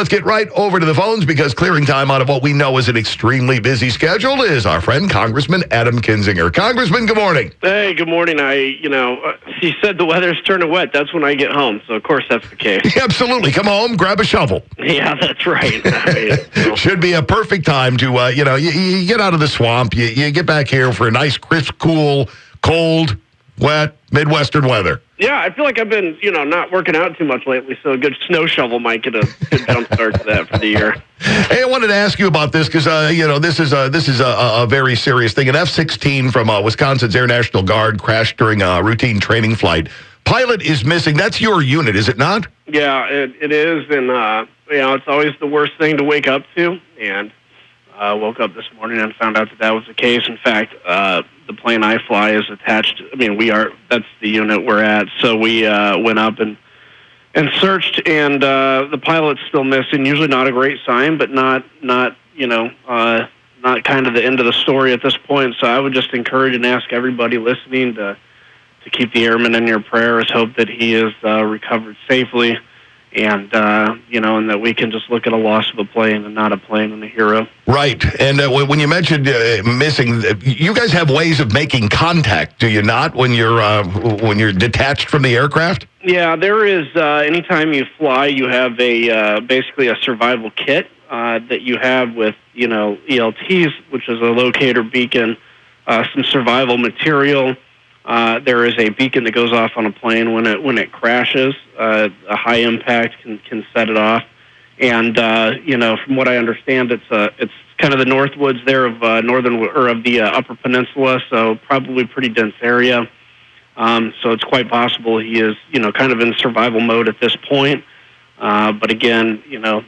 let's get right over to the phones because clearing time out of what we know is an extremely busy schedule is our friend Congressman Adam Kinzinger. Congressman, good morning. Hey, good morning. He said the weather's turning wet. That's when I get home. So, of course, that's the case. Absolutely. Come home, grab a shovel. Yeah, that's right. Should be a perfect time to, you get out of the swamp. You get back here for a nice, crisp, cool, cold, wet, Midwestern weather. Yeah, I feel like I've been, not working out too much lately, so a good snow shovel might get a good jump start to that for the year. Hey, I wanted to ask you about this because, this is a very serious thing. An F-16 from Wisconsin's Air National Guard crashed during a routine training flight. Pilot is missing. That's your unit, is it not? Yeah, it is, and, it's always the worst thing to wake up to, and woke up this morning and found out that was the case. In fact, the plane I fly is attached. That's the unit we're at. So we went up and searched, and the pilot's still missing. Usually not a great sign, but not kind of the end of the story at this point. So I would just encourage and ask everybody listening to keep the airman in your prayers, hope that he is recovered safely, and and that we can just look at a loss of a plane and not a plane and a hero. Right. And when you mentioned missing, you guys have ways of making contact, do you not, when you're detached from the aircraft? Yeah, there is. Anytime you fly, you have basically a survival kit that you have with ELTs, which is a locator beacon, some survival material. There is a beacon that goes off on a plane when it crashes. A high impact can set it off, and from what I understand, it's kind of the north woods there of the Upper Peninsula, so probably pretty dense area. So it's quite possible he is kind of in survival mode at this point. But again,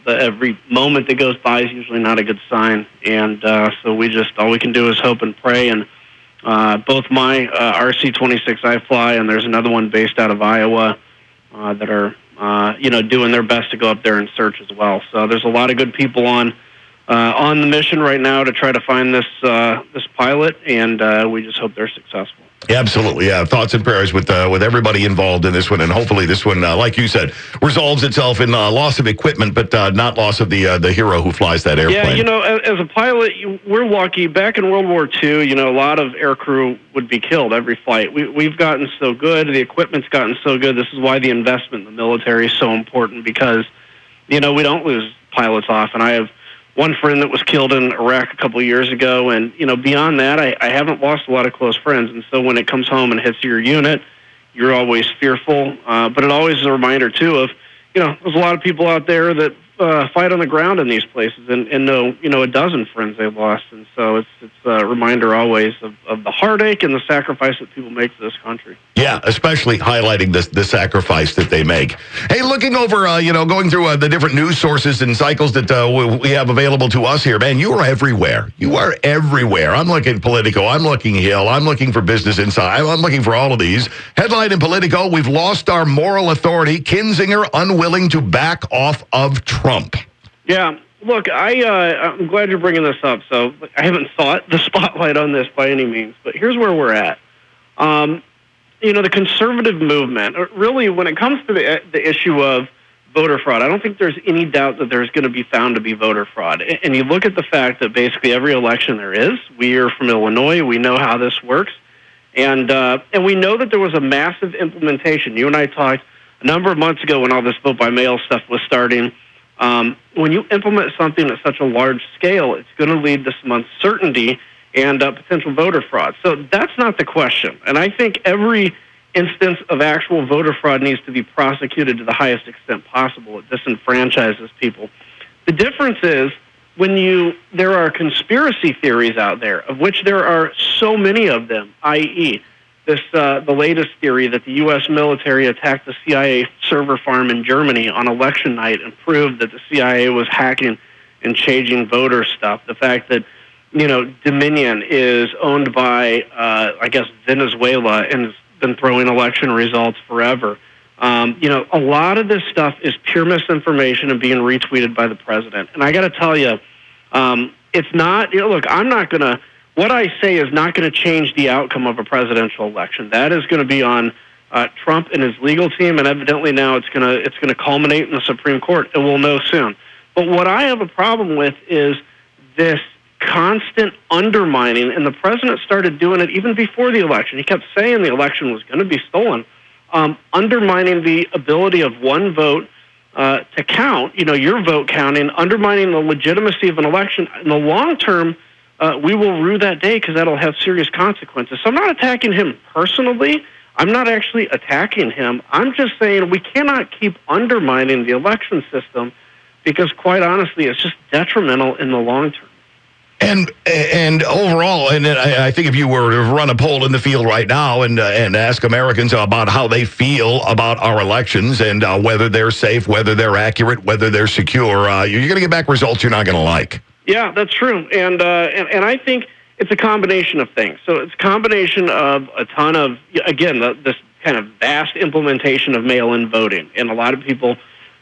every moment that goes by is usually not a good sign, and so all we can do is hope and pray. And both my RC-26 I fly, and there's another one based out of Iowa that are, doing their best to go up there and search as well. So there's a lot of good people on the mission right now to try to find this pilot, and we just hope they're successful. Absolutely, yeah. Thoughts and prayers with everybody involved in this one, and hopefully this one, like you said, resolves itself in loss of equipment, but not loss of the hero who flies that airplane. Yeah, as a pilot, we're lucky. Back in World War II, a lot of aircrew would be killed every flight. We've gotten so good. The equipment's gotten so good. This is why the investment in the military is so important because, we don't lose pilots often. I have one friend that was killed in Iraq a couple of years ago, and, beyond that, I haven't lost a lot of close friends. And so when it comes home and hits your unit, you're always fearful. But it always is a reminder, too, of, there's a lot of people out there that fight on the ground in these places and know, a dozen friends they've lost. And so it's a reminder always of the heartache and the sacrifice that people make for this country. Yeah, especially highlighting the sacrifice that they make. Hey, looking over, going through the different news sources and cycles that we have available to us here, man, you are everywhere. You are everywhere. I'm looking Politico. I'm looking Hill. I'm looking for Business Insider. I'm looking for all of these. Headline in Politico, we've lost our moral authority. Kinzinger unwilling to back off of Trump. Yeah. Look, I'm glad you're bringing this up. So I haven't sought the spotlight on this by any means, but here's where we're at. The conservative movement, really, when it comes to the issue of voter fraud, I don't think there's any doubt that there's going to be found to be voter fraud. And you look at the fact that basically every election there is, we are from Illinois, we know how this works, and we know that there was a massive implementation. You and I talked a number of months ago when all this vote-by-mail stuff was starting. When you implement something at such a large scale, it's going to lead to some uncertainty and potential voter fraud. So that's not the question. And I think every instance of actual voter fraud needs to be prosecuted to the highest extent possible. It disenfranchises people. The difference is there are conspiracy theories out there, of which there are so many of them, i.e., the latest theory that the U.S. military attacked the CIA server farm in Germany on election night and proved that the CIA was hacking and changing voter stuff. The fact that, Dominion is owned by, Venezuela and has been throwing election results forever. A lot of this stuff is pure misinformation and being retweeted by the president. And I got to tell you, it's not, look, what I say is not going to change the outcome of a presidential election. That is going to be on Trump and his legal team, and evidently now it's going to culminate in the Supreme Court, and we'll know soon. But what I have a problem with is this constant undermining, and the president started doing it even before the election. He kept saying the election was going to be stolen, undermining the ability of one vote to count, your vote counting, undermining the legitimacy of an election. In the long term, we will rue that day because that'll have serious consequences. So I'm not attacking him personally. I'm not actually attacking him. I'm just saying we cannot keep undermining the election system because, quite honestly, it's just detrimental in the long term. And overall, and I think if you were to run a poll in the field right now and ask Americans about how they feel about our elections and whether they're safe, whether they're accurate, whether they're secure, you're going to get back results you're not going to like. Yeah, that's true. And I think it's a combination of things. So it's a combination of a ton of, again, this kind of vast implementation of mail-in voting. And a lot of people,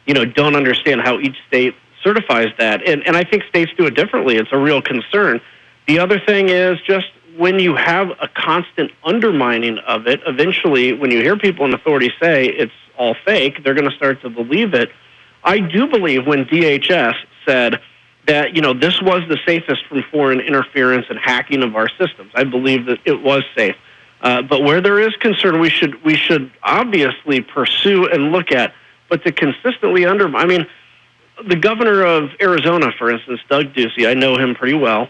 don't understand how each state certifies that. And I think states do it differently. It's a real concern. The other thing is just when you have a constant undermining of it, eventually when you hear people in authority say it's all fake, they're going to start to believe it. I do believe when DHS said that, this was the safest from foreign interference and hacking of our systems. I believe that it was safe. But where there is concern, we should obviously pursue and look at. But to consistently undermine, the governor of Arizona, for instance, Doug Ducey, I know him pretty well.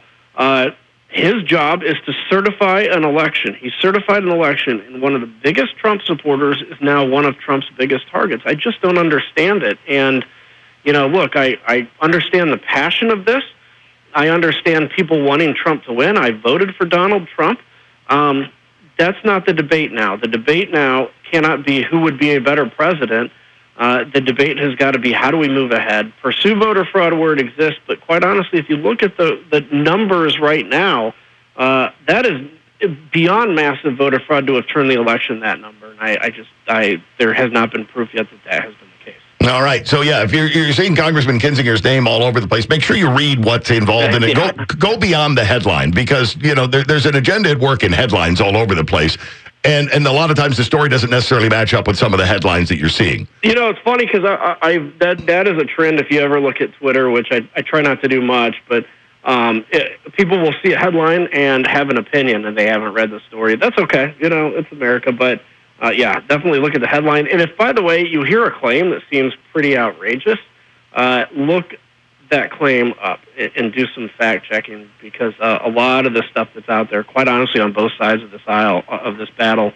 His job is to certify an election. He certified an election, and one of the biggest Trump supporters is now one of Trump's biggest targets. I just don't understand it. And, look, I understand the passion of this. I understand people wanting Trump to win. I voted for Donald Trump. That's not the debate now. The debate now cannot be who would be a better president. The debate has got to be how do we move ahead, pursue voter fraud where it exists. But quite honestly, if you look at the numbers right now, that is beyond massive voter fraud to have turned the election that number. And there has not been proof yet that has been the case. All right. So, yeah, if you're seeing Congressman Kinzinger's name all over the place, make sure you read what's involved in it. Yeah. Go beyond the headline because, there's an agenda at work in headlines all over the place. And a lot of times the story doesn't necessarily match up with some of the headlines that you're seeing. It's funny because that is a trend if you ever look at Twitter, which I try not to do much, but people will see a headline and have an opinion and they haven't read the story. That's okay. It's America. But, definitely look at the headline. And if, by the way, you hear a claim that seems pretty outrageous, look that claim up and do some fact checking because a lot of the stuff that's out there, quite honestly, on both sides of this aisle of this battle,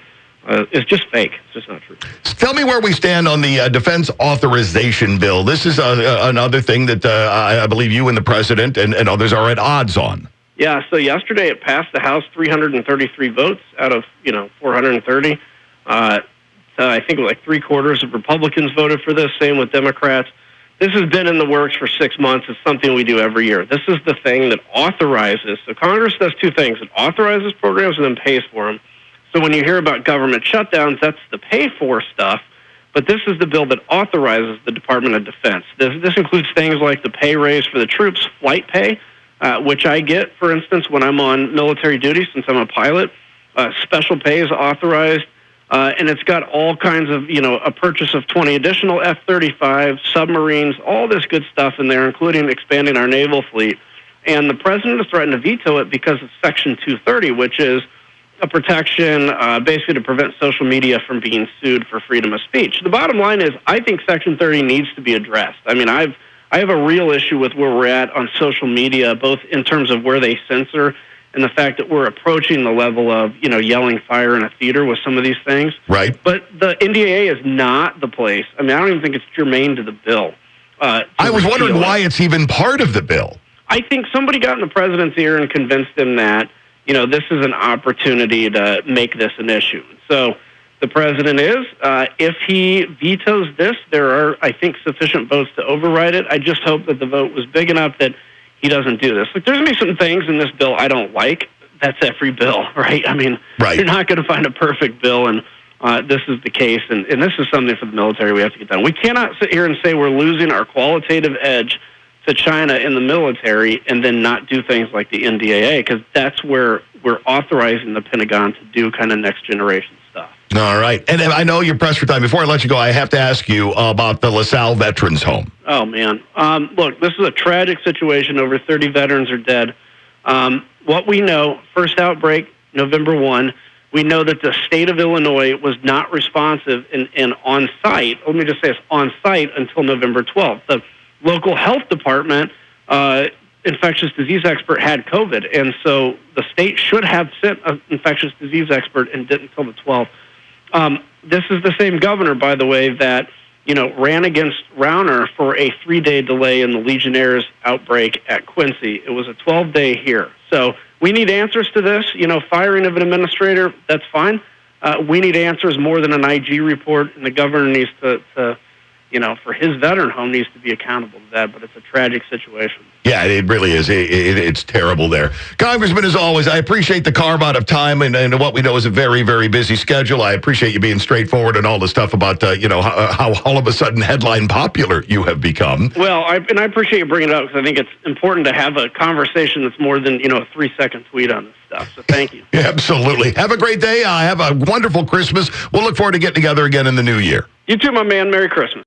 is just fake. It's just not true. Tell me where we stand on the defense authorization bill. This is another thing that I believe you and the president and others are at odds on. Yeah. So yesterday it passed the House 333 votes out of 430. So I think like 3/4 of Republicans voted for this. Same with Democrats. This has been in the works for 6 months. It's something we do every year. This is the thing that authorizes. So Congress does two things. It authorizes programs and then pays for them. So when you hear about government shutdowns, that's the pay-for stuff. But this is the bill that authorizes the Department of Defense. This includes things like the pay raise for the troops, flight pay, which I get, for instance, when I'm on military duty since I'm a pilot. Special pay is authorized. And it's got all kinds of, a purchase of 20 additional F-35, submarines, all this good stuff in there, including expanding our naval fleet. And the president has threatened to veto it because of Section 230, which is a protection basically to prevent social media from being sued for freedom of speech. The bottom line is I think Section 30 needs to be addressed. I mean, I have a real issue with where we're at on social media, both in terms of where they censor and the fact that we're approaching the level of, yelling fire in a theater with some of these things. Right. But the NDAA is not the place. I mean, I don't even think it's germane to the bill. I was wondering why it's even part of the bill. I think somebody got in the president's ear and convinced him that, this is an opportunity to make this an issue. So the president is, if he vetoes this, there are, I think, sufficient votes to override it. I just hope that the vote was big enough that he doesn't do this. Like, there's going to be some things in this bill I don't like. That's every bill, right? I mean, You're not going to find a perfect bill, and this is the case. And this is something for the military we have to get done. We cannot sit here and say we're losing our qualitative edge to China in the military and then not do things like the NDAA, because that's where we're authorizing the Pentagon to do kind of next-generation stuff. All right. And I know you're pressed for time. Before I let you go, I have to ask you about the LaSalle Veterans Home. Oh, man. Look, this is a tragic situation. Over 30 veterans are dead. What we know, first outbreak, November 1, we know that the state of Illinois was not responsive and on-site. Let me just say it's on-site until November 12th. The local health department, infectious disease expert, had COVID, and so the state should have sent an infectious disease expert and didn't until the 12th. This is the same governor, by the way, that ran against Rauner for a 3-day delay in the Legionnaires outbreak at Quincy. It was a 12-day here. So we need answers to this. Firing of an administrator, that's fine. We need answers more than an IG report, and the governor needs to for his veteran home needs to be accountable to that, but it's a tragic situation. Yeah, it really is. It's terrible there. Congressman, as always, I appreciate the carve out of time and what we know is a very, very busy schedule. I appreciate you being straightforward and all the stuff about, how all of a sudden headline popular you have become. Well, I appreciate you bringing it up because I think it's important to have a conversation that's more than, a 3-second tweet on this stuff. So thank you. Yeah, absolutely. Have a great day. Have a wonderful Christmas. We'll look forward to getting together again in the new year. You too, my man. Merry Christmas.